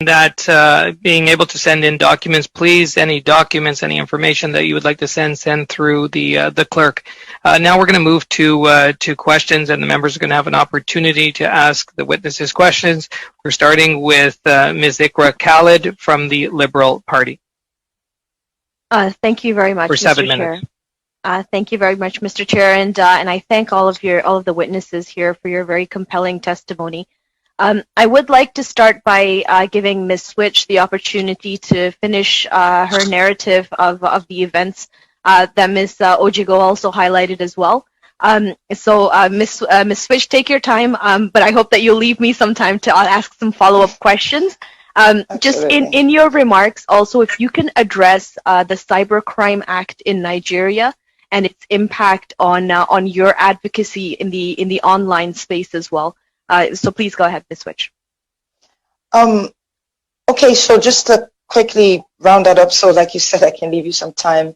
that being able to send in documents, please, any documents, any information that you would like to send through the clerk. Now we're going to move to questions, and the members are going to have an opportunity to ask the witnesses questions. We're starting with Ms. Ikra Khalid from the Liberal Party. Thank you very much, for 7 Mr. minutes. Chair. Thank you very much, Mr. Chair, and I thank all of the witnesses here for your very compelling testimony. I would like to start by giving Ms. Switch the opportunity to finish her narrative of the events that Ms. Ojigo also highlighted as well. Ms. Switch, take your time, but I hope that you'll leave me some time to ask some follow-up questions. Just in your remarks, also, if you can address the Cybercrime Act in Nigeria and its impact on your advocacy in the online space as well. So please go ahead, Ms. Switch. Okay, so just to quickly round that up, so like you said, I can leave you some time.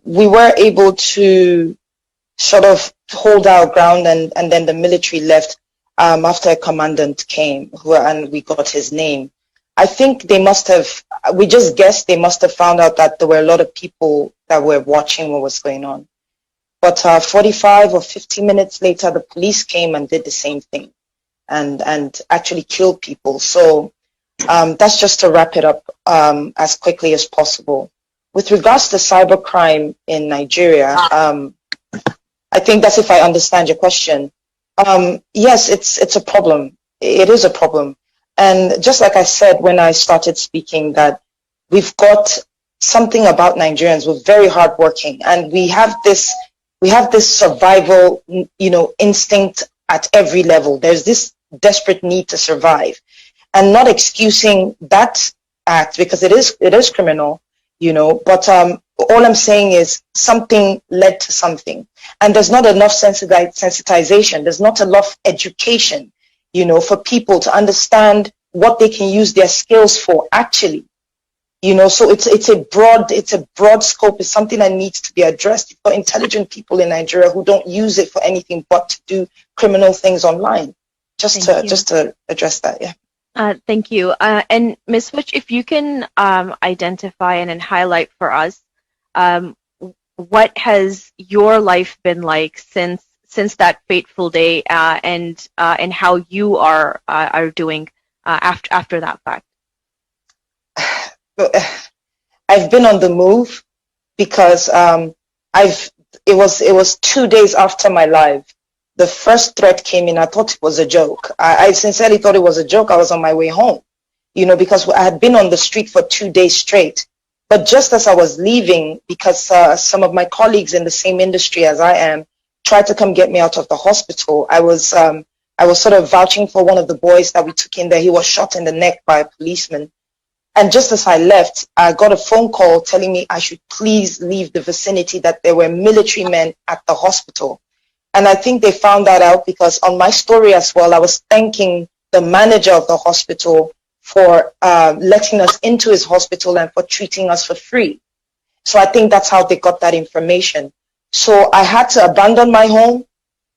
We were able to sort of hold our ground, and then the military left after a commandant came, and we got his name. I think they must have, we just guessed they must have found out that there were a lot of people that were watching what was going on. But 45 or 50 minutes later, the police came and did the same thing and actually killed people. So that's just to wrap it up as quickly as possible. With regards to cybercrime in Nigeria, I think that's if I understand your question. Yes, it's a problem. It is a problem. And just like I said when I started speaking, that we've got something about Nigerians. We're very hardworking, and we have this survival, instinct at every level. There's this desperate need to survive, and not excusing that act because it is criminal, But all I'm saying is something led to something, and there's not enough sensitization. There's not enough education, for people to understand what they can use their skills for actually. So it's a broad scope. It's something that needs to be addressed. You've got intelligent people in Nigeria who don't use it for anything but to do criminal things online. Just to address that, yeah. Thank you. And Ms. Switch, if you can identify and highlight for us, what has your life been like since that fateful day, and how you are doing after that fact? I've been on the move because it was 2 days after my live. The first threat came in. I thought it was a joke. I sincerely thought it was a joke. I was on my way home, because I had been on the street for 2 days straight. But just as I was leaving, because some of my colleagues in the same industry as I am tried to come get me out of the hospital, I was sort of vouching for one of the boys that we took in there. He was shot in the neck by a policeman. And just as I left, I got a phone call telling me I should please leave the vicinity, that there were military men at the hospital. And I think they found that out because on my story as well, I was thanking the manager of the hospital for letting us into his hospital and for treating us for free. So I think that's how they got that information. So I had to abandon my home.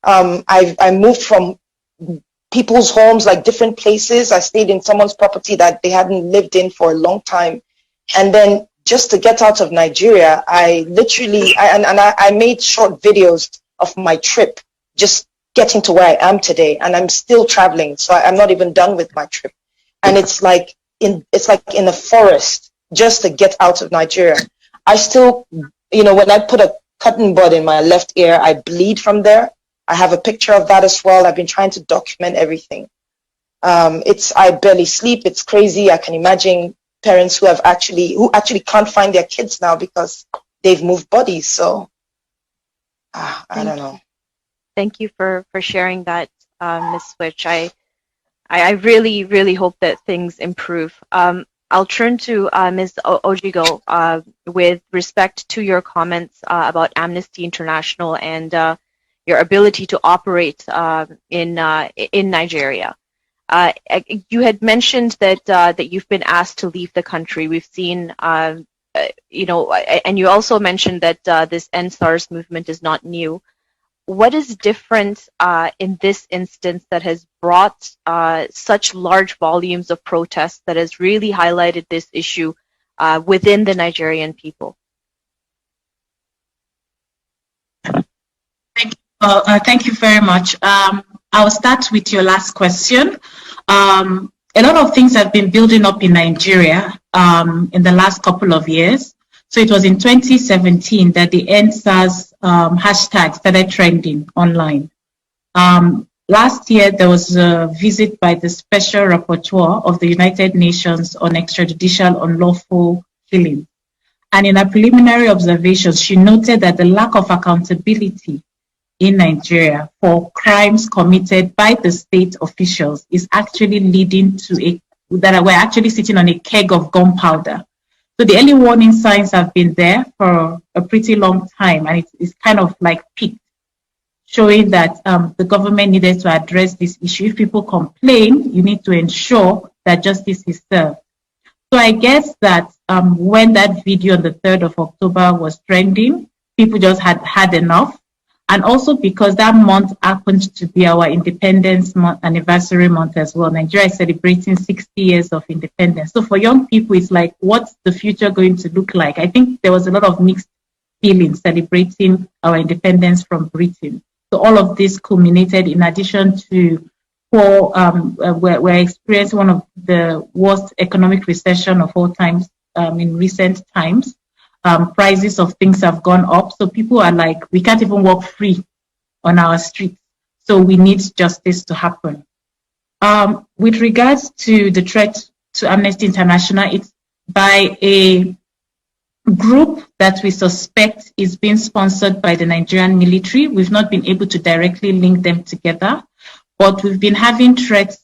I moved from people's homes, like different places. I stayed in someone's property that they hadn't lived in for a long time. And then just to get out of Nigeria, I made short videos of my trip, just getting to where I am today. And I'm still traveling, so I'm not even done with my trip. And it's like in a forest just to get out of Nigeria. I still, when I put a cotton bud in my left ear, I bleed from there. I have a picture of that as well. I've been trying to document everything. I barely sleep. It's crazy. I can imagine parents who actually can't find their kids now because they've moved bodies. So I don't know. Thank you for sharing that, Ms. Switch. I really, really hope that things improve. I'll turn to Ms. Ojigo with respect to your comments about Amnesty International and your ability to operate in Nigeria. You had mentioned that you've been asked to leave the country. We've seen, and you also mentioned that this End SARS movement is not new. What is different in this instance that has brought such large volumes of protests that has really highlighted this issue within the Nigerian people? Thank you very much. I'll start with your last question. A lot of things have been building up in Nigeria in the last couple of years. So it was in 2017 that the EndSARS hashtag started trending online. Last year, there was a visit by the Special Rapporteur of the United Nations on extrajudicial unlawful killing. And in her preliminary observations, she noted that the lack of accountability in Nigeria for crimes committed by the state officials is actually leading to that we're actually sitting on a keg of gunpowder. So the early warning signs have been there for a pretty long time, and it's kind of like peaked, showing that the government needed to address this issue. If people complain, you need to ensure that justice is served. So I guess that when that video on the 3rd of October was trending, people just had enough. And also because that month happened to be our independence anniversary month as well. Nigeria is celebrating 60 years of independence. So for young people, it's like, what's the future going to look like? I think there was a lot of mixed feelings celebrating our independence from Britain. So all of this culminated in addition to we're experiencing one of the worst economic recession of all times in recent times. Prices of things have gone up. So people are like, we can't even walk free on our streets. So we need justice to happen. With regards to the threat to Amnesty International, it's by a group that we suspect is being sponsored by the Nigerian military. We've not been able to directly link them together, but we've been having threats.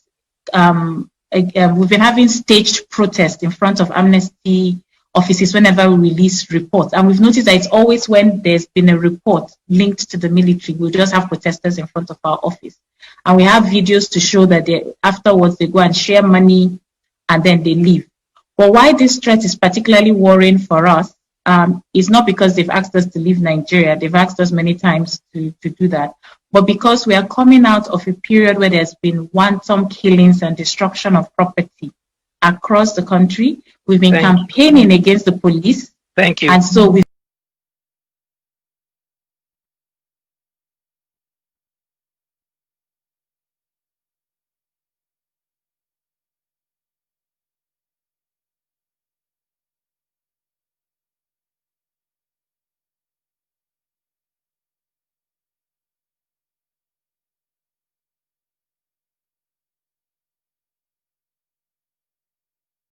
We've been having staged protests in front of Amnesty offices whenever we release reports. And we've noticed that it's always when there's been a report linked to the military, we'll just have protesters in front of our office. And we have videos to show that afterwards they go and share money and then they leave. But why this threat is particularly worrying for us is not because they've asked us to leave Nigeria. They've asked us many times to do that. But because we are coming out of a period where there's been wanton killings and destruction of property across the country. We've been campaigning against the police. Thank you. And so we